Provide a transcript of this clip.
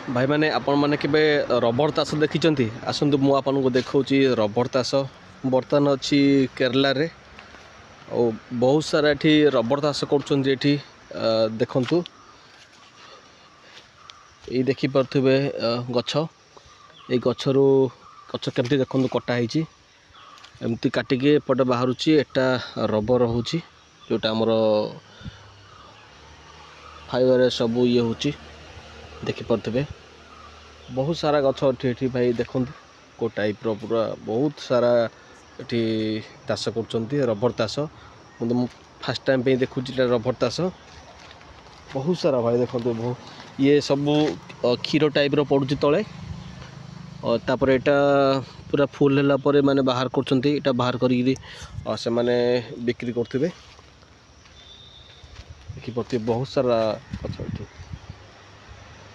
भाई मैंने आपण मैंने केबे रबर तास देखी आसतु मु आपको देखा रबर तास बर्तमान अच्छी केरला रे और बहुत सारा एठी रबर तास कर देखु ये देखिपे गछ ये गचरू गछ केमती देखु कटाई एमती काटिकी एपटे बाहर एटा रबर हूँ जोटा आमर फाइबर सब ये हूँ देखिपे बहुत सारा गछ अच्छी भाई देखते को टाइप पूरा बहुत सारा ये तास कर रबर तास मुझे फास्ट टाइम पे देखुँ रबर तास बहुत सारा भाई देखते बहुत ये सब क्षीर टाइप रो पड़ुची तले और तापर एटा पूरा फुल है पर माने बाहर कर बाहर करी से माने बिक्री करते देखिपे बहुत सारा गछ।